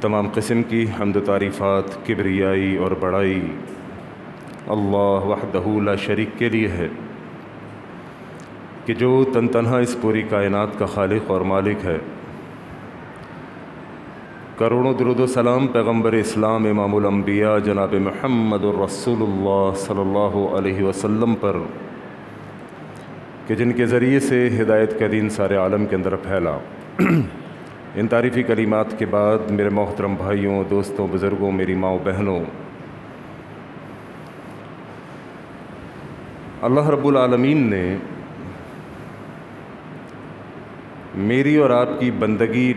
تمام قسم کی حمد و تعریفات، کبریائی اور بڑائی اللہ وحدہ لا شریک کے لیے ہے کہ جو تن تنہا اس پوری کائنات کا خالق اور مالک ہے۔ کروڑوں درود و سلام پیغمبر اسلام امام الانبیاء جناب محمد الرسول اللہ صلی اللہ علیہ وسلم پر کہ جن کے ذریعے سے ہدایت کا دین سارے عالم کے اندر پھیلا۔ ان تعریفی کلمات کے بعد میرے محترم بھائیوں، دوستوں، بزرگوں، میری ماؤں، بہنوں، اللہ رب العالمین نے میری اور آپ کی بندگی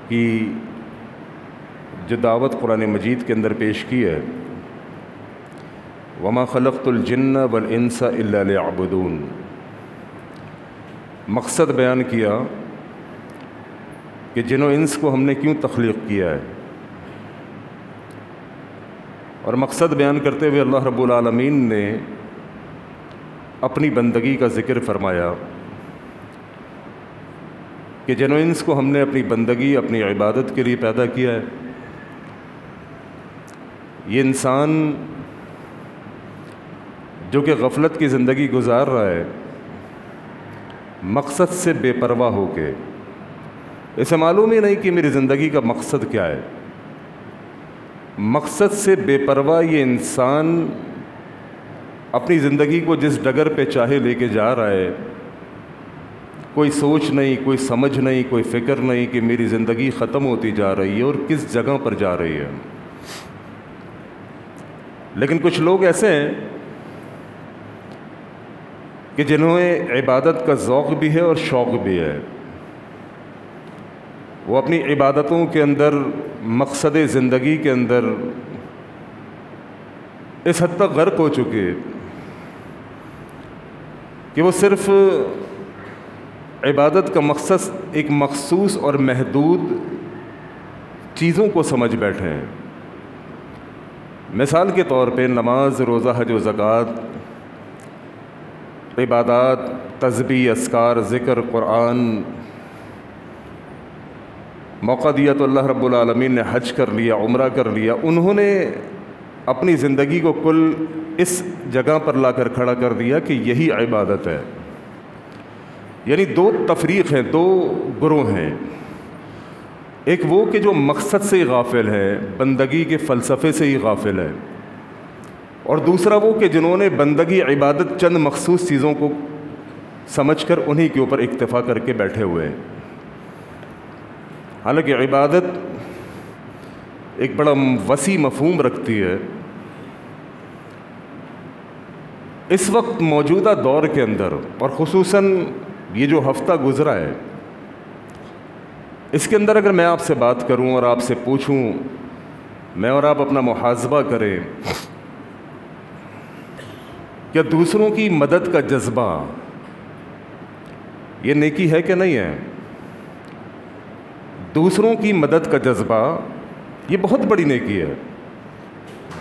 کی جو دعوت قرآن مجید کے اندر پیش کی ہے، وَمَا خَلَقْتُ الْجِنَّ وَالْإِنسَ إِلَّا لِيَعْبُدُونَ، مقصد بیان کیا کہ جن و انس کو ہم نے کیوں تخلیق کیا ہے، اور مقصد بیان کرتے ہوئے اللہ رب العالمین نے اپنی بندگی کا ذکر فرمایا کہ جن و انس کو ہم نے اپنی بندگی، اپنی عبادت کے لیے پیدا کیا ہے۔ یہ انسان جو کہ غفلت کی زندگی گزار رہا ہے، مقصد سے بے پرواہ ہو کے، اسے معلوم ہی نہیں کہ میری زندگی کا مقصد کیا ہے، مقصد سے بے پرواہ یہ انسان اپنی زندگی کو جس ڈگر پہ چاہے لے کے جا رہا ہے، کوئی سوچ نہیں، کوئی سمجھ نہیں، کوئی فکر نہیں کہ میری زندگی ختم ہوتی جا رہی ہے اور کس جگہ پر جا رہی ہے۔ لیکن کچھ لوگ ایسے ہیں کہ جنہوں عبادت کا ذوق بھی ہے اور شوق بھی ہے، وہ اپنی عبادتوں کے اندر، مقصد زندگی کے اندر اس حد تک غرق ہو چکے کہ وہ صرف عبادت کا مقصد ایک مخصوص اور محدود چیزوں کو سمجھ بیٹھے ہیں۔ مثال کے طور پہ نماز، روزہ، حج و زکوٰۃ، عبادات، تسبیح، اذکار، ذکر، قرآن، موقع دیا تو اللہ رب العالمین نے حج کر لیا، عمرہ کر لیا، انہوں نے اپنی زندگی کو کل اس جگہ پر لا کر کھڑا کر دیا کہ یہی عبادت ہے۔ یعنی دو تفریق ہیں، دو گروہ ہیں، ایک وہ کہ جو مقصد سے ہی غافل ہے، بندگی کے فلسفے سے ہی غافل ہے، اور دوسرا وہ کہ جنہوں نے بندگی، عبادت چند مخصوص چیزوں کو سمجھ کر انہی کے اوپر اکتفا کر کے بیٹھے ہوئے ہیں۔ حالانکہ عبادت ایک بڑا وسیع مفہوم رکھتی ہے۔ اس وقت موجودہ دور کے اندر، اور خصوصاً یہ جو ہفتہ گزرا ہے، اس کے اندر اگر میں آپ سے بات کروں اور آپ سے پوچھوں، میں اور آپ اپنا محاسبہ کریں، کیا دوسروں کی مدد کا جذبہ یہ نیکی ہے کہ نہیں ہے؟ دوسروں کی مدد کا جذبہ یہ بہت بڑی نیکی ہے۔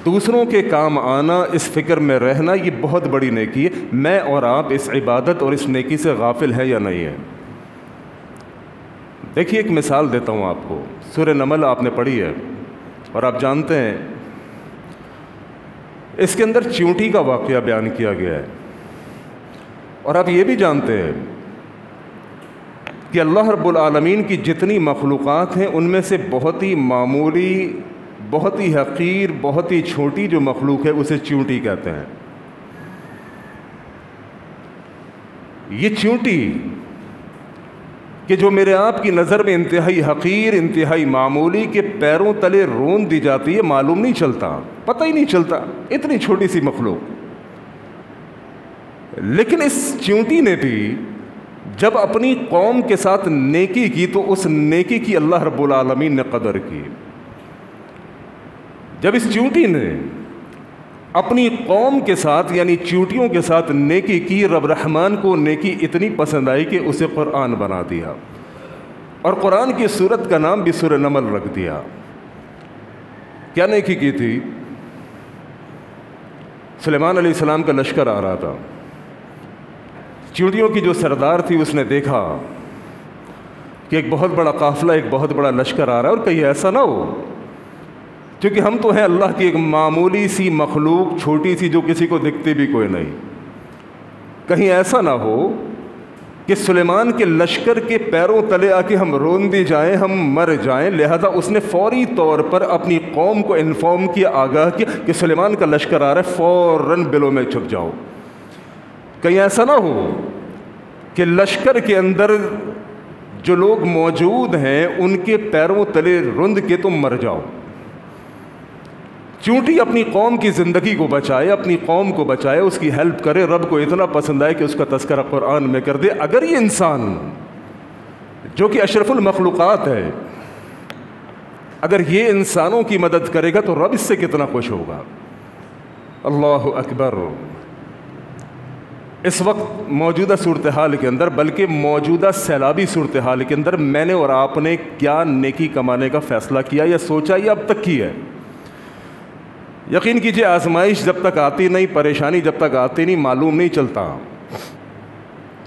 دوسروں کے کام آنا، اس فکر میں رہنا، یہ بہت بڑی نیکی ہے۔ میں اور آپ اس عبادت اور اس نیکی سے غافل ہیں یا نہیں ہیں؟ دیکھیے ایک مثال دیتا ہوں آپ کو۔ سورہ نمل آپ نے پڑھی ہے اور آپ جانتے ہیں اس کے اندر چیونٹی کا واقعہ بیان کیا گیا ہے، اور آپ یہ بھی جانتے ہیں کہ اللہ رب العالمین کی جتنی مخلوقات ہیں ان میں سے بہت ہی معمولی، بہت ہی حقیر، بہت ہی چھوٹی جو مخلوق ہے اسے چیونٹی کہتے ہیں۔ یہ چیونٹی کہ جو میرے آپ کی نظر میں انتہائی حقیر، انتہائی معمولی، کے پیروں تلے رون دی جاتی ہے، معلوم نہیں چلتا، پتہ ہی نہیں چلتا، اتنی چھوٹی سی مخلوق، لیکن اس چیونٹی نے بھی جب اپنی قوم کے ساتھ نیکی کی تو اس نیکی کی اللہ رب العالمین نے قدر کی۔ جب اس چیونٹی نے اپنی قوم کے ساتھ، یعنی چیونٹیوں کے ساتھ نیکی کی، رب رحمان کو نیکی اتنی پسند آئی کہ اسے قرآن بنا دیا، اور قرآن کی سورت کا نام بھی سورہ نمل رکھ دیا۔ کیا نیکی کی تھی؟ سلیمان علیہ السلام کا لشکر آ رہا تھا، چیونٹیوں کی جو سردار تھی اس نے دیکھا کہ ایک بہت بڑا قافلہ، ایک بہت بڑا لشکر آ رہا ہے، اور کہیں ایسا نہ ہو، کیونکہ ہم تو ہیں اللہ کی ایک معمولی سی مخلوق، چھوٹی سی، جو کسی کو دکھتی بھی کوئی نہیں، کہیں ایسا نہ ہو کہ سلیمان کے لشکر کے پیروں تلے آ کے ہم روندے جائیں، ہم مر جائیں۔ لہذا اس نے فوری طور پر اپنی قوم کو انفارم کیا، آگاہ کیا کہ سلیمان کا لشکر آ رہا ہے، فوراً بلوں میں چھپ جاؤ۔ کہیں ایسا نہ ہو کہ لشکر کے اندر جو لوگ موجود ہیں ان کے پیروں تلے رند کے تم مر جاؤ۔ چونٹی اپنی قوم کی زندگی کو بچائے، اپنی قوم کو بچائے، اس کی ہیلپ کرے، رب کو اتنا پسند آئے کہ اس کا تذکرہ قرآن میں کر دے۔ اگر یہ انسان جو کہ اشرف المخلوقات ہے، اگر یہ انسانوں کی مدد کرے گا تو رب اس سے کتنا خوش ہوگا۔ اللہ اکبر۔ اس وقت موجودہ صورتحال کے اندر، بلکہ موجودہ سیلابی صورتحال کے اندر، میں نے اور آپ نے کیا نیکی کمانے کا فیصلہ کیا یا سوچا یا اب تک کی ہے؟ یقین کیجئے آزمائش جب تک آتی نہیں، پریشانی جب تک آتی نہیں، معلوم نہیں چلتا۔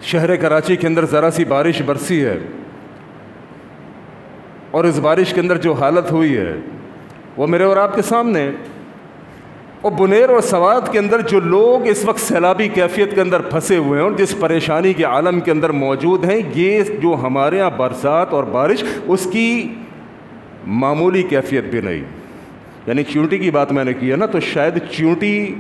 شہر کراچی کے اندر ذرا سی بارش برسی ہے اور اس بارش کے اندر جو حالت ہوئی ہے وہ میرے اور آپ کے سامنے۔ اور بنیر اور سوات کے اندر جو لوگ اس وقت سیلابی کیفیت کے اندر پھنسے ہوئے ہیں اور جس پریشانی کے عالم کے اندر موجود ہیں، یہ جو ہمارے یہاں برسات اور بارش، اس کی معمولی کیفیت بھی نہیں۔ یعنی چیونٹی کی بات میں نے کی ہے نا، تو شاید چیونٹی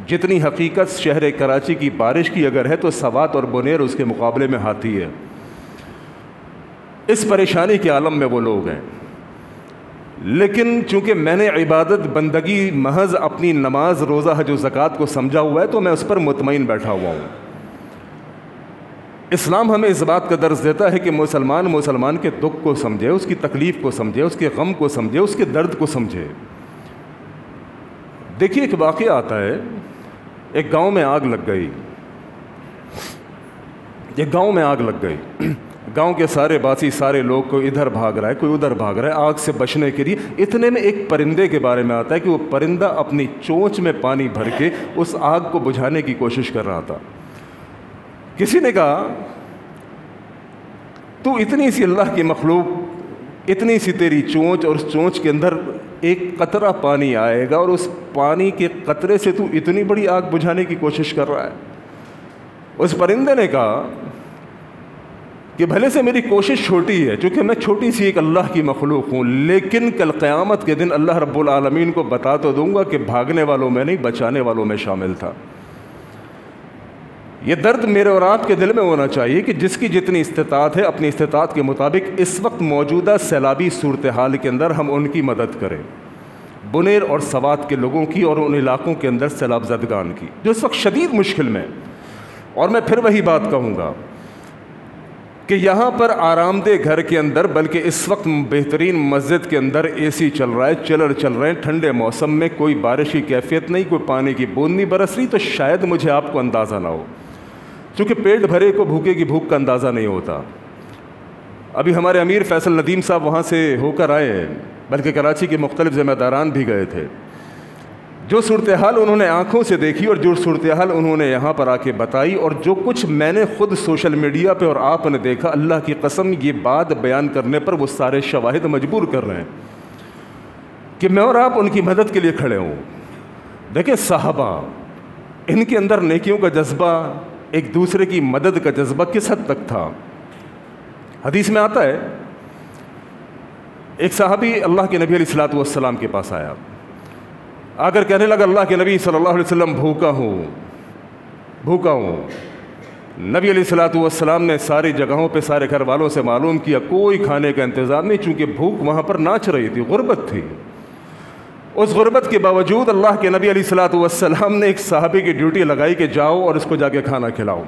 جتنی حقیقت شہر کراچی کی بارش کی اگر ہے تو سوات اور بنیر اس کے مقابلے میں ہاتھی ہے۔ اس پریشانی کے عالم میں وہ لوگ ہیں، لیکن چونکہ میں نے عبادت بندگی محض اپنی نماز، روزہ، حج و زکوٰۃ کو سمجھا ہوا ہے تو میں اس پر مطمئن بیٹھا ہوا ہوں۔ اسلام ہمیں اس بات کا درس دیتا ہے کہ مسلمان کے دکھ کو سمجھے، اس کی تکلیف کو سمجھے، اس کے غم کو سمجھے، اس کے درد کو سمجھے۔ دیکھیے ایک واقعہ آتا ہے، ایک گاؤں میں آگ لگ گئی، گاؤں کے سارے باسی، سارے لوگ کوئی ادھر بھاگ رہا ہے، کوئی ادھر بھاگ رہا ہے آگ سے بچنے کے لیے۔ اتنے میں ایک پرندے کے بارے میں آتا ہے کہ وہ پرندہ اپنی چونچ میں پانی بھر کے اس آگ کو بجھانے کی کوشش کر رہا تھا۔ کسی نے کہا تو اتنی سی اللہ کی مخلوق، اتنی سی تیری چونچ، اور اس چونچ کے اندر ایک قطرہ پانی آئے گا اور اس پانی کے قطرے سے تو اتنی بڑی آگ بجھانے کی کوشش کر رہا ہے۔ اس پرندے نے کہا کہ بھلے سے میری کوشش چھوٹی ہے، چونکہ میں چھوٹی سی ایک اللہ کی مخلوق ہوں، لیکن کل قیامت کے دن اللہ رب العالمین کو بتا تو دوں گا کہ بھاگنے والوں میں نہیں، بچانے والوں میں شامل تھا۔ یہ درد میرے اور آپ کے دل میں ہونا چاہیے کہ جس کی جتنی استطاعت ہے، اپنی استطاعت کے مطابق اس وقت موجودہ سیلابی صورتحال کے اندر ہم ان کی مدد کریں، بنیر اور سوات کے لوگوں کی اور ان علاقوں کے اندر سیلاب زدگان کی جو اس وقت شدید مشکل میں۔ اور میں پھر وہی بات کہوں گا کہ یہاں پر آرام دہ گھر کے اندر، بلکہ اس وقت بہترین مسجد کے اندر اے سی چل رہا ہے، چلر چل رہے ہیں، ٹھنڈے موسم میں کوئی بارش کی کیفیت نہیں، کوئی پانی کی بوند نہیں برس رہی، تو شاید مجھے آپ کو اندازہ نہ ہو، چونکہ پیٹ بھرے کو بھوکے کی بھوک کا اندازہ نہیں ہوتا۔ ابھی ہمارے امیر فیصل ندیم صاحب وہاں سے ہو کر آئے ہیں، بلکہ کراچی کے مختلف ذمہ داران بھی گئے تھے۔ جو صورتحال انہوں نے آنکھوں سے دیکھی اور جو صورتحال انہوں نے یہاں پر آ کے بتائی، اور جو کچھ میں نے خود سوشل میڈیا پہ اور آپ نے دیکھا، اللہ کی قسم یہ بات بیان کرنے پر وہ سارے شواہد مجبور کر رہے ہیں کہ میں اور آپ ان کی مدد کے لیے کھڑے ہوں۔ دیکھیں صحابہ، ان کے اندر نیکیوں کا جذبہ، ایک دوسرے کی مدد کا جذبہ کس حد تک تھا۔ حدیث میں آتا ہے ایک صحابی اللہ کے نبی علیہ الصلوۃ والسلام کے پاس آیا، آ کر کہنے لگا اللہ کے نبی صلی اللہ علیہ وسلم بھوکا ہوں۔ نبی علیہ الصلوۃ والسلام نے ساری جگہوں پہ سارے گھر والوں سے معلوم کیا، کوئی کھانے کا انتظام نہیں، چونکہ بھوک وہاں پر ناچ رہی تھی، غربت تھی۔ اس غربت کے باوجود اللہ کے نبی علیہ الصلوۃ والسلام نے ایک صحابی کی ڈیوٹی لگائی کہ جاؤ اور اس کو جا کے کھانا کھلاؤ۔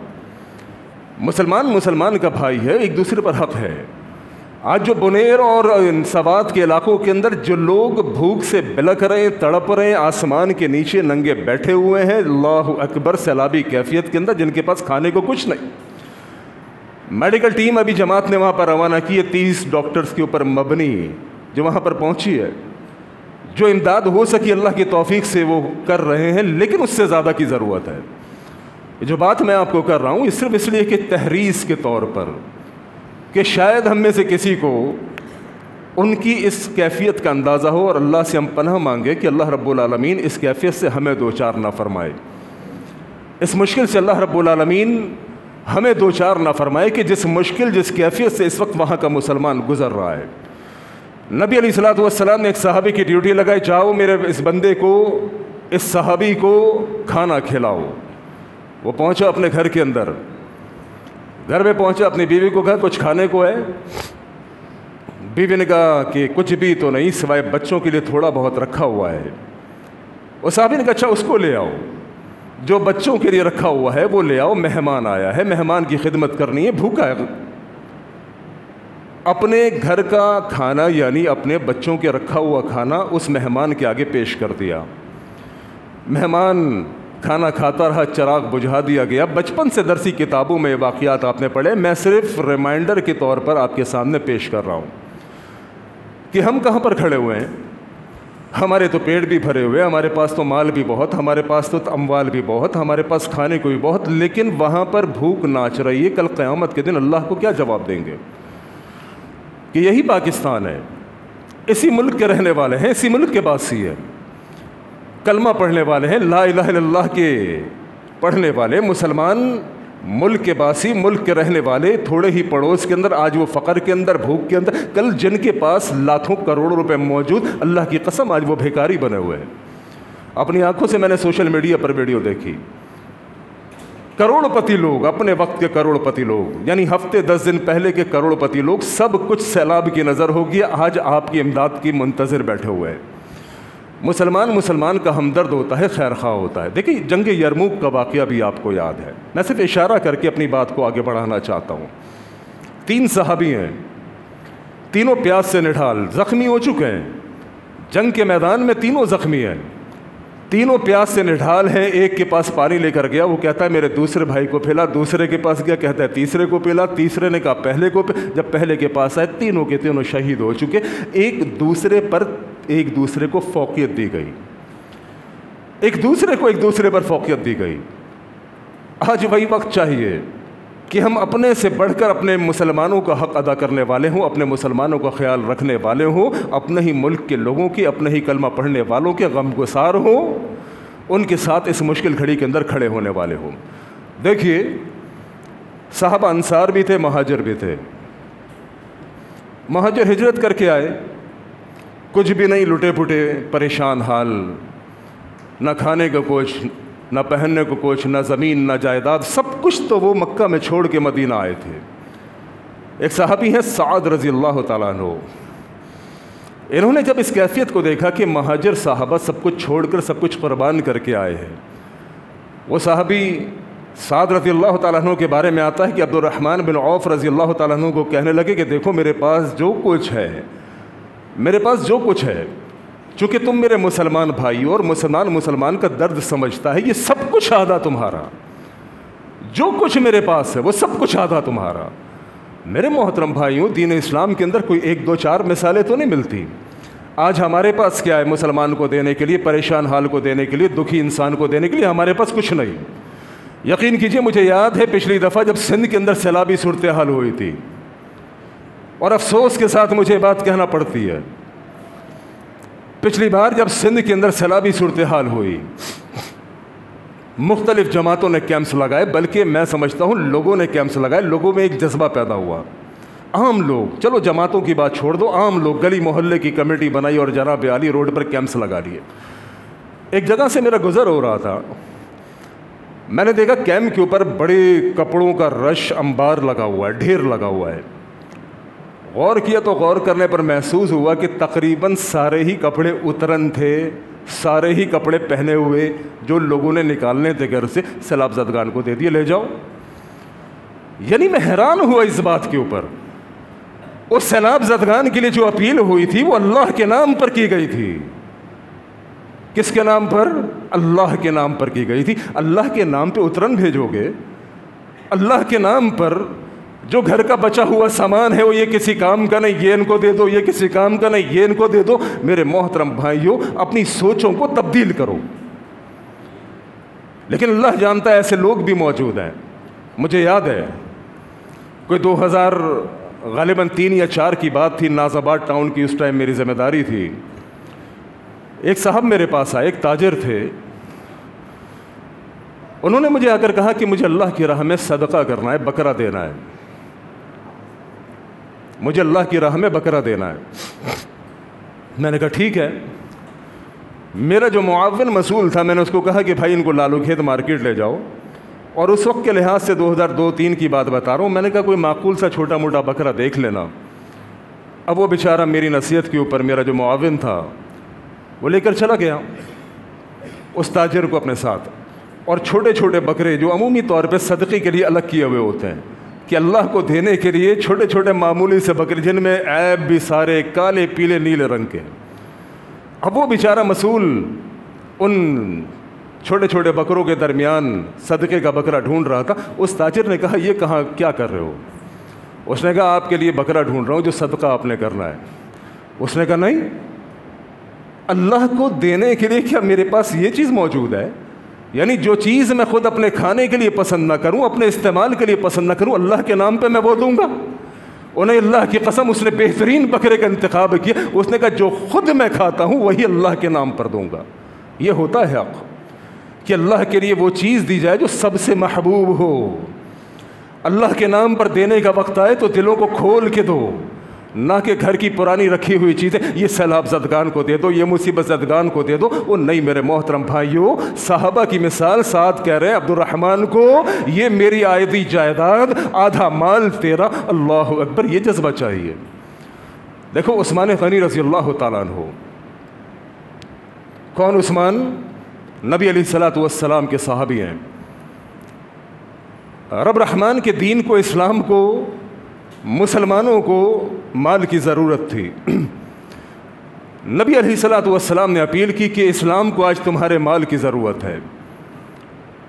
مسلمان کا بھائی ہے، ایک دوسرے پر حق ہے۔ آج جو بنیر اور سوات کے علاقوں کے اندر جو لوگ بھوک سے بلک رہے ہیں، تڑپ رہے ہیں، آسمان کے نیچے ننگے بیٹھے ہوئے ہیں، اللہ اکبر، سیلابی کیفیت کے اندر، جن کے پاس کھانے کو کچھ نہیں۔ میڈیکل ٹیم ابھی جماعت نے وہاں پر روانہ کی ہے، 30 ڈاکٹرز کے اوپر مبنی، جو وہاں پر پہنچی ہے۔ جو امداد ہو سکی اللہ کی توفیق سے وہ کر رہے ہیں، لیکن اس سے زیادہ کی ضرورت ہے۔ جو بات میں آپ کو کر رہا ہوں یہ صرف اس لیے کہ تحریض کے طور پر، کہ کہ شاید ہم میں سے کسی کو ان کی اس کیفیت کا اندازہ ہو، اور اللہ سے ہم پناہ مانگے کہ اللہ رب العالمین اس کیفیت سے ہمیں دوچار نہ فرمائے، اس مشکل سے اللہ رب العالمین ہمیں دوچار نہ فرمائے کہ جس مشکل، جس کیفیت سے اس وقت وہاں کا مسلمان گزر رہا ہے۔ نبی علیہ الصلوۃ والسلام نے ایک صحابی کی ڈیوٹی لگائی، جاؤ میرے اس بندے کو، اس صحابی کو کھانا کھلاؤ۔ وہ پہنچا اپنے گھر کے اندر، گھر میں پہنچا، اپنی بیوی کو کہا کچھ کھانے کو ہے؟ بیوی نے کہا کہ کچھ بھی تو نہیں، سوائے بچوں کے لیے تھوڑا بہت رکھا ہوا ہے۔ وہ صحابی نے کہا اچھا اس کو لے آؤ، جو بچوں کے لیے رکھا ہوا ہے وہ لے آؤ، مہمان آیا ہے، مہمان کی خدمت کرنی ہے، بھوکا ہے۔ اپنے گھر کا کھانا یعنی اپنے بچوں کے رکھا ہوا کھانا اس مہمان کے آگے پیش کر دیا۔ مہمان کھانا کھاتا رہا، چراغ بجھا دیا گیا۔ بچپن سے درسی کتابوں میں یہ واقعات آپ نے پڑھے، میں صرف ریمائنڈر کے طور پر آپ کے سامنے پیش کر رہا ہوں کہ ہم کہاں پر کھڑے ہوئے ہیں۔ ہمارے تو پیٹ بھی بھرے ہوئے، ہمارے پاس تو مال بھی بہت، ہمارے پاس تو اموال بھی بہت، ہمارے پاس کھانے کو بھی بہت، لیکن وہاں پر بھوک ناچ رہی ہے۔ کل قیامت کے دن اللہ کو کیا جواب دیں گے کہ یہی پاکستان ہے، اسی ملک کے رہنے والے ہیں، اسی ملک کے باسی ہیں، کلمہ پڑھنے والے ہیں، لا الہ الا اللہ کے پڑھنے والے مسلمان، ملک کے باسی، ملک کے رہنے والے، تھوڑے ہی پڑوس کے اندر آج وہ فقر کے اندر، بھوک کے اندر، کل جن کے پاس لاکھوں کروڑوں روپے موجود، اللہ کی قسم آج وہ بھیکاری بنے ہوئے ہیں۔ اپنی آنکھوں سے میں نے سوشل میڈیا پر ویڈیو دیکھی، کروڑ پتی لوگ، اپنے وقت کے کروڑ پتی لوگ، یعنی ہفتے 10 دن پہلے کے کروڑ پتی لوگ، سب کچھ سیلاب کی نظر ہوگی، آج آپ کی امداد کی منتظر بیٹھے ہوئے ہیں۔ مسلمان کا ہمدرد ہوتا ہے، خیر خواہ ہوتا ہے۔ دیکھیں جنگ یرموک کا واقعہ بھی آپ کو یاد ہے، میں صرف اشارہ کر کے اپنی بات کو آگے بڑھانا چاہتا ہوں۔ 3 صحابی ہیں، تینوں پیاس سے نڈھال، زخمی ہو چکے ہیں، جنگ کے میدان میں تینوں زخمی ہیں، تینوں پیاس سے نڈھال ہیں۔ ایک کے پاس پانی لے کر گیا، وہ کہتا ہے میرے دوسرے بھائی کو پھیلا، دوسرے کے پاس گیا، کہتا ہے تیسرے کو پھیلا، تیسرے نے کہا پہلے کو جب پہلے کے پاس آئے، تینوں کے تینوں شہید ہو چکے۔ ایک دوسرے کو فوقیت دی گئی، ایک دوسرے پر فوقیت دی گئی۔ آج وہی وقت چاہیے کہ ہم اپنے سے بڑھ کر اپنے مسلمانوں کا حق ادا کرنے والے ہوں، اپنے مسلمانوں کا خیال رکھنے والے ہوں، اپنے ہی ملک کے لوگوں کی، اپنے ہی کلمہ پڑھنے والوں کے غم گسار ہوں، ان کے ساتھ اس مشکل گھڑی کے اندر کھڑے ہونے والے ہوں۔ دیکھیے صحابہ انصار بھی تھے، مہاجر بھی تھے۔ مہاجر ہجرت کر کے آئے، کچھ بھی نہیں، لٹے پٹے، پریشان حال، نہ کھانے کا کچھ، نہ پہننے کو کچھ، نہ زمین، نہ جائیداد، سب کچھ تو وہ مکہ میں چھوڑ کے مدینہ آئے تھے۔ ایک صحابی ہیں سعد رضی اللہ تعالیٰ عنہ، انہوں نے جب اس کیفیت کو دیکھا کہ مہاجر صحابہ سب کچھ چھوڑ کر، سب کچھ قربان کر کے آئے ہیں، وہ صحابی سعد رضی اللہ تعالیٰ عنہ کے بارے میں آتا ہے کہ عبد الرحمن بن عوف رضی اللہ تعالیٰ عنہ کو کہنے لگے کہ دیکھو میرے پاس جو کچھ ہے، چونکہ تم میرے مسلمان بھائی اور مسلمان کا درد سمجھتا ہے، یہ سب کچھ آدھا تمہارا، جو کچھ میرے پاس ہے وہ سب کچھ آدھا تمہارا۔ میرے محترم بھائیوں، دین اسلام کے اندر کوئی 1 2 4 مثالیں تو نہیں ملتی۔ آج ہمارے پاس کیا ہے مسلمان کو دینے کے لیے، پریشان حال کو دینے کے لیے، دکھی انسان کو دینے کے لیے؟ ہمارے پاس کچھ نہیں۔ یقین کیجئے مجھے یاد ہے پچھلی دفعہ جب سندھ کے اندر سیلابی صورتحال ہوئی تھی، اور افسوس کے ساتھ مجھے بات کہنا پڑتی ہے، پچھلی بار جب سندھ کے اندر سیلابی صورتحال ہوئی، مختلف جماعتوں نے کیمپس لگائے، بلکہ میں سمجھتا ہوں لوگوں نے کیمپس لگائے، لوگوں میں ایک جذبہ پیدا ہوا، عام لوگ، چلو جماعتوں کی بات چھوڑ دو، عام لوگ گلی محلے کی کمیٹی بنائی اور جناب عالی روڈ پر کیمپس لگا لیے۔ ایک جگہ سے میرا گزر ہو رہا تھا، میں نے دیکھا کیمپ کے اوپر بڑے کپڑوں کا رش انبار لگا ہوا ہے، ڈھیر لگا ہوا ہے۔ غور کیا تو غور کرنے پر محسوس ہوا کہ تقریباً سارے ہی کپڑے اترن تھے، سارے ہی کپڑے پہنے ہوئے جو لوگوں نے نکالنے تھے گھر سے، سیلاب زدگان کو دے دیے، لے جاؤ۔ یعنی میں حیران ہوا اس بات کے اوپر، اس سیلاب زدگان کے لیے جو اپیل ہوئی تھی وہ اللہ کے نام پر کی گئی تھی۔ کس کے نام پر؟ اللہ کے نام پر کی گئی تھی۔ اللہ کے نام پہ اترن بھیجو گے؟ اللہ کے نام پر جو گھر کا بچا ہوا سامان ہے وہ یہ کسی کام کا نہیں، یہ ان کو دے دو، یہ کسی کام کا نہیں، یہ ان کو دے دو۔ میرے محترم بھائیوں، اپنی سوچوں کو تبدیل کرو۔ لیکن اللہ جانتا ہے ایسے لوگ بھی موجود ہیں۔ مجھے یاد ہے کوئی غالباً 3 یا 4 کی بات تھی، ناز آباد ٹاؤن کی اس ٹائم میری ذمہ داری تھی۔ ایک صاحب میرے پاس آئے، ایک تاجر تھے، انہوں نے مجھے آ کر کہا کہ مجھے اللہ کی راہ میں صدقہ کرنا ہے، بکرا دینا ہے، مجھے اللہ کی راہ میں بکرا دینا ہے۔ میں نے کہا ٹھیک ہے۔ میرا جو معاون مسئول تھا، میں نے اس کو کہا کہ بھائی ان کو لالو کھیت مارکیٹ لے جاؤ، اور اس وقت کے لحاظ سے 2002-03 کی بات بتا رہا ہوں، میں نے کہا کوئی معقول سا چھوٹا موٹا بکرا دیکھ لینا۔ اب وہ بیچارہ میری نصیحت کے اوپر، میرا جو معاون تھا وہ لے کر چلا گیا اس تاجر کو اپنے ساتھ، اور چھوٹے چھوٹے بکرے جو عمومی طور پہ صدقے کے لیے الگ کیے ہوئے ہوتے ہیں کہ اللہ کو دینے کے لیے، چھوٹے چھوٹے معمولی سے بکرے جن میں عیب بھی سارے کالے پیلے نیلے رنگ کے۔ اب وہ بیچارہ مسئول ان چھوٹے چھوٹے بکروں کے درمیان صدقے کا بکرا ڈھونڈ رہا تھا۔ اس تاجر نے کہا یہ کہاں کیا کر رہے ہو؟ اس نے کہا آپ کے لیے بکرا ڈھونڈ رہا ہوں جو صدقہ آپ نے کرنا ہے۔ اس نے کہا نہیں، اللہ کو دینے کے لیے کیا میرے پاس یہ چیز موجود ہے؟ یعنی جو چیز میں خود اپنے کھانے کے لیے پسند نہ کروں، اپنے استعمال کے لیے پسند نہ کروں، اللہ کے نام پہ میں وہ دوں گا؟ انہیں اللہ کی قسم اس نے بہترین بکرے کا انتخاب کیا۔ اس نے کہا جو خود میں کھاتا ہوں وہی اللہ کے نام پر دوں گا۔ یہ ہوتا ہے حق کہ اللہ کے لیے وہ چیز دی جائے جو سب سے محبوب ہو۔ اللہ کے نام پر دینے کا وقت آئے تو دلوں کو کھول کے دو، نہ کہ گھر کی پرانی رکھی ہوئی چیزیں یہ سیلاب زدگان کو دے دو، یہ مصیبت زدگان کو دے دو۔ وہ نہیں میرے محترم بھائیوں، صحابہ کی مثال ساتھ کہہ رہے ہیں عبد الرحمن کو یہ میری آئیدی جائیداد، آدھا مال تیرا۔ اللہ اکبر، یہ جذبہ چاہیے۔ دیکھو عثمان غنی رضی اللہ تعالیٰ عنہ، کون عثمان؟ نبی علیہ الصلوۃ والسلام کے صحابی ہیں۔ رب رحمان کے دین کو، اسلام کو، مسلمانوں کو مال کی ضرورت تھی۔ نبی علیہ الصلوۃ والسلام نے اپیل کی کہ اسلام کو آج تمہارے مال کی ضرورت ہے۔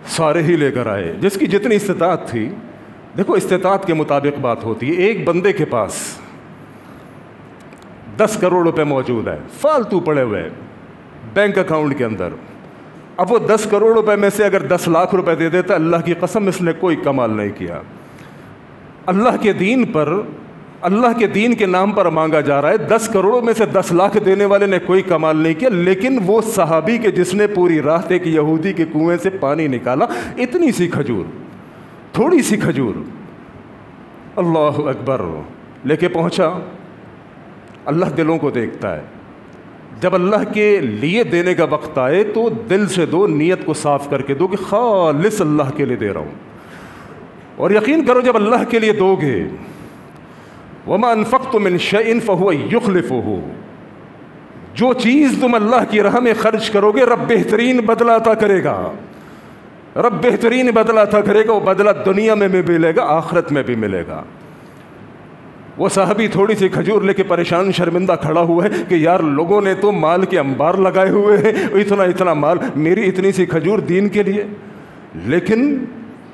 سارے ہی لے کر آئے، جس کی جتنی استطاعت تھی۔ دیکھو استطاعت کے مطابق بات ہوتی ہے۔ ایک بندے کے پاس 10 کروڑ روپے موجود ہے، فالتو پڑے ہوئے بینک اکاؤنٹ کے اندر۔ اب وہ 10 کروڑ روپے میں سے اگر 10 لاکھ روپے دے دیتا، اللہ کی قسم اس نے کوئی کمال نہیں کیا۔ اللہ کے دین پر، اللہ کے دین کے نام پر مانگا جا رہا ہے۔ 10 کروڑوں میں سے 10 لاکھ دینے والے نے کوئی کمال نہیں کیا، لیکن وہ صحابی کے جس نے پوری رات ایک یہودی کے کنویں سے پانی نکالا، اتنی سی کھجور، تھوڑی سی کھجور، اللہ اکبر، لے کے پہنچا۔ اللہ دلوں کو دیکھتا ہے۔ جب اللہ کے لیے دینے کا وقت آئے تو دل سے دو، نیت کو صاف کر کے دو کہ خالص اللہ کے لیے دے رہا ہوں۔ اور یقین کرو جب اللہ کے لیے دو گے، وَمَا أَنفَقْتُم مِّن شَيْءٍ فَهُوَ يُخْلِفُهُ، جو چیز تم اللہ کی راہ میں خرچ کرو گے رب بہترین بدلہ عطا کرے گا۔ رب بہترین بدلہ عطا کرے گا، وہ بدلہ دنیا میں بھی ملے گا، آخرت میں بھی ملے گا۔ وہ صحابی تھوڑی سی کھجور لے کے پریشان شرمندہ کھڑا ہوا ہے کہ یار لوگوں نے تو مال کے انبار لگائے ہوئے ہیں، اتنا اتنا مال، میری اتنی سی کھجور دین کے لیے۔ لیکن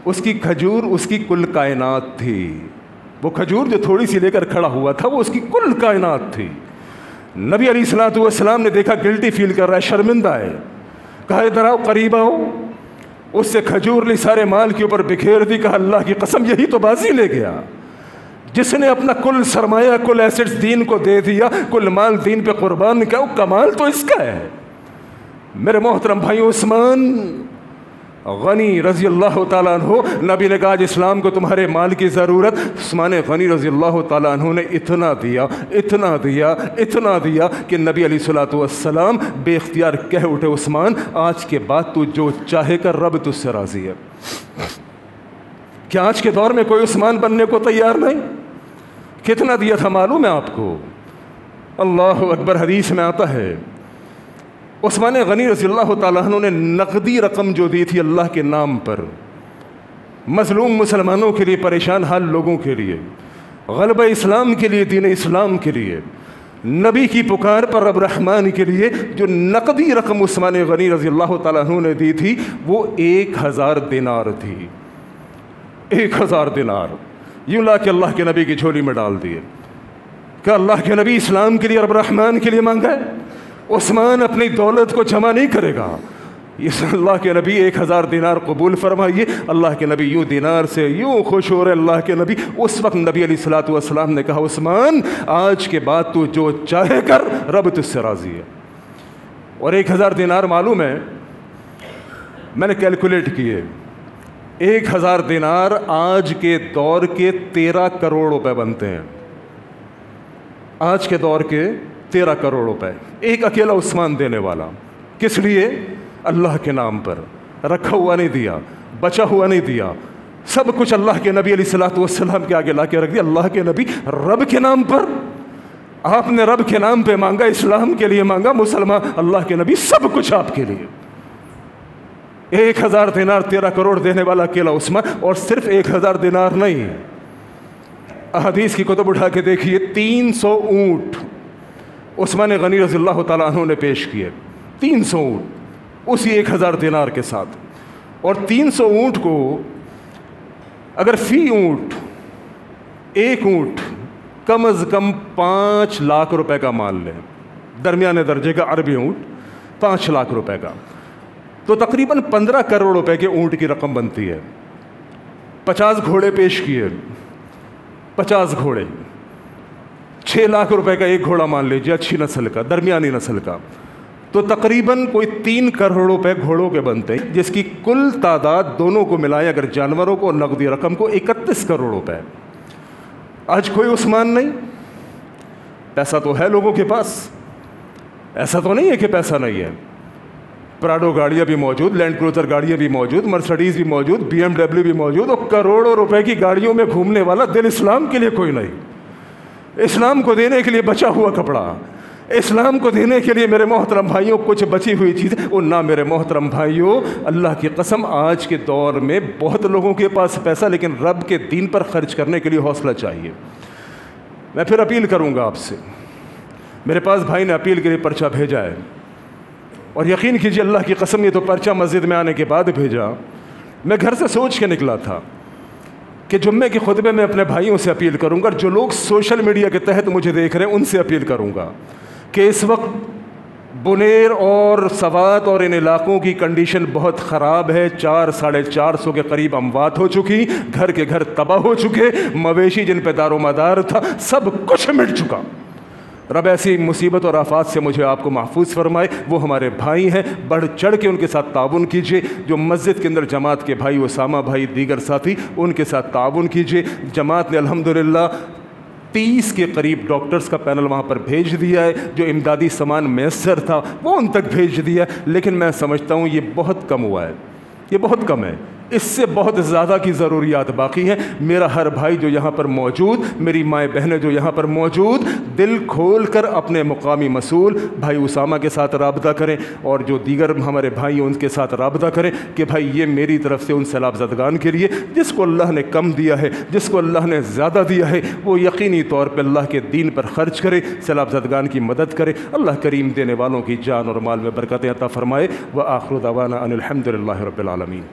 اس کی کھجور اس کی کل کائنات تھی۔ وہ کھجور جو تھوڑی سی لے کر کھڑا ہوا تھا وہ اس کی کل کائنات تھی۔ نبی علیہ الصلوۃ والسلام نے دیکھا گلٹی فیل کر رہا ہے، شرمندہ ہے، کہا ادھر آؤ، قریب آؤ۔ اس سے کھجور لی، سارے مال کے اوپر بکھیر دی، کہا اللہ کی قسم یہی تو بازی لے گیا، جس نے اپنا کل سرمایہ، کل ایسٹس دین کو دے دیا، کل مال دین پہ قربان کیا، وہ کمال تو اس کا ہے۔ میرے محترم بھائیو، عثمان غنی رضی اللہ تعالیٰ عنہ، نبی نے کہا آج اسلام کو تمہارے مال کی ضرورت۔ عثمان غنی رضی اللہ تعالیٰ عنہ نے اتنا دیا، اتنا دیا، اتنا دیا کہ نبی علیہ الصلوۃ والسلام بے اختیار کہہ اٹھے عثمان آج کے بعد تو جو چاہے کر، رب تجھ سے راضی ہے۔ کیا آج کے دور میں کوئی عثمان بننے کو تیار نہیں؟ کتنا دیا تھا معلوم ہے آپ کو؟ اللہ اکبر، حدیث میں آتا ہے عثمان غنی رضی اللہ تعالیٰ عنہ نے نقدی رقم جو دی تھی اللہ کے نام پر، مظلوم مسلمانوں کے لیے، پریشان حال لوگوں کے لیے، غلبہ اسلام کے لیے، دین اسلام کے لیے، نبی کی پکار پر رب رحمان کے لیے، جو نقدی رقم عثمان غنی رضی اللہ تعالیٰ عنہ نے دی تھی وہ 1000 دینار تھی۔ 1000 دینار یوں لا کے اللہ کے نبی کی جھولی میں ڈال دیے کہ اللہ کے نبی اسلام کے لیے، رب رحمان کے لیے مانگا ہے۔ عثمان اپنی دولت کو جمع نہیں کرے گا، اللہ کے نبی 1000 دینار قبول فرمائیے. اللہ کے نبی یوں دینار سے یوں خوش ہو رہے. اللہ کے نبی اس وقت نبی علیہ الصلوۃ والسلام نے کہا عثمان آج کے بعد تو جو چاہے کر رب تجھ سے راضی ہے. اور 1000 دینار معلوم ہے میں نے کیلکولیٹ کیے 1000 دینار آج کے دور کے 13 کروڑ روپے بنتے ہیں. آج کے دور کے 13 کروڑ روپے ایک اکیلا عثمان دینے والا. کس لیے؟ اللہ کے نام پر. رکھا ہوا نہیں دیا, بچا ہوا نہیں دیا, سب کچھ اللہ کے نبی علیہ الصلوۃ والسلام کے آگے لا کے رکھ دیا. اللہ کے نبی رب کے نام پر, آپ نے رب کے نام پہ مانگا, اسلام کے لیے مانگا, مسلمان. اللہ کے نبی سب کچھ آپ کے لیے. 1000 دینار 13 کروڑ دینے والا اکیلا عثمان. اور صرف 1000 دینار نہیں, احادیث کی کتب اٹھا کے دیکھیے 300 اونٹ عثمان غنی رضی اللہ تعالیٰ عنہ نے پیش کیے. 300 اونٹ اسی 1000 دینار کے ساتھ. اور 300 اونٹ کو اگر فی اونٹ ایک اونٹ کم از کم 5 لاکھ روپے کا مان لیں, درمیانے درجے کا عربی اونٹ 5 لاکھ روپے کا, تو تقریباً 15 کروڑ روپے کے اونٹ کی رقم بنتی ہے. 50 گھوڑے پیش کیے, 50 گھوڑے 6 لاکھ روپے کا ایک گھوڑا مان لیجیے, اچھی نسل کا, درمیانی نسل کا, تو تقریباً کوئی 3 کروڑ روپے گھوڑوں کے بنتے ہیں, جس کی کل تعداد دونوں کو ملائے اگر جانوروں کو نقدی رقم کو 31 کروڑ روپے. آج کوئی عثمان نہیں. پیسہ تو ہے لوگوں کے پاس, ایسا تو نہیں ہے کہ پیسہ نہیں ہے. پراڈو گاڑیاں بھی موجود, لینڈ کروزر گاڑیاں بھی موجود, مرسڈیز بھی موجود, BMW بھی موجود, اور کروڑوں روپے کی گاڑیوں میں گھومنے والا دل اسلام کے لیے کوئی نہیں. اسلام کو دینے کے لیے بچا ہوا کپڑا, اسلام کو دینے کے لیے میرے محترم بھائیوں کچھ بچی ہوئی چیزیں. اور نہ میرے محترم بھائیوں, اللہ کی قسم آج کے دور میں بہت لوگوں کے پاس پیسہ, لیکن رب کے دین پر خرچ کرنے کے لیے حوصلہ چاہیے. میں پھر اپیل کروں گا آپ سے. میرے پاس بھائی نے اپیل کے لیے پرچہ بھیجا ہے, اور یقین کیجیے اللہ کی قسم یہ تو پرچہ مسجد میں آنے کے بعد بھیجا. میں گھر سے سوچ کے نکلا تھا کہ جمعے کے خطبے میں اپنے بھائیوں سے اپیل کروں گا, جو لوگ سوشل میڈیا کے تحت مجھے دیکھ رہے ہیں ان سے اپیل کروں گا کہ اس وقت بنیر اور سوات اور ان علاقوں کی کنڈیشن بہت خراب ہے. 400-450 کے قریب اموات ہو چکی, گھر کے گھر تباہ ہو چکے, مویشی جن پہ دار و مدار تھا سب کچھ مٹ چکا. رب ایسی مصیبت اور آفات سے مجھے آپ کو محفوظ فرمائے. وہ ہمارے بھائی ہیں, بڑھ چڑھ کے ان کے ساتھ تعاون کیجیے. جو مسجد کے اندر جماعت کے بھائی, اسامہ بھائی, دیگر ساتھی, ان کے ساتھ تعاون کیجیے. جماعت نے الحمدللہ 30 کے قریب ڈاکٹرز کا پینل وہاں پر بھیج دیا ہے. جو امدادی سامان میسر تھا وہ ان تک بھیج دیا ہے, لیکن میں سمجھتا ہوں یہ بہت کم ہوا ہے, یہ بہت کم ہے. اس سے بہت زیادہ کی ضروریات باقی ہیں. میرا ہر بھائی جو یہاں پر موجود, میری مائیں بہنیں جو یہاں پر موجود, دل کھول کر اپنے مقامی مسئول بھائی اسامہ کے ساتھ رابطہ کریں, اور جو دیگر ہمارے بھائی ان کے ساتھ رابطہ کریں کہ بھائی یہ میری طرف سے ان سیلاب زدگان کے لیے, جس کو اللہ نے کم دیا ہے, جس کو اللہ نے زیادہ دیا ہے, وہ یقینی طور پہ اللہ کے دین پر خرچ کرے, سیلاب زدگان کی مدد کرے. اللہ کریم دینے والوں کی جان اور مال میں برکتیں عطا فرمائے. وآخر دعوانا ان الحمد للہ رب العالمین.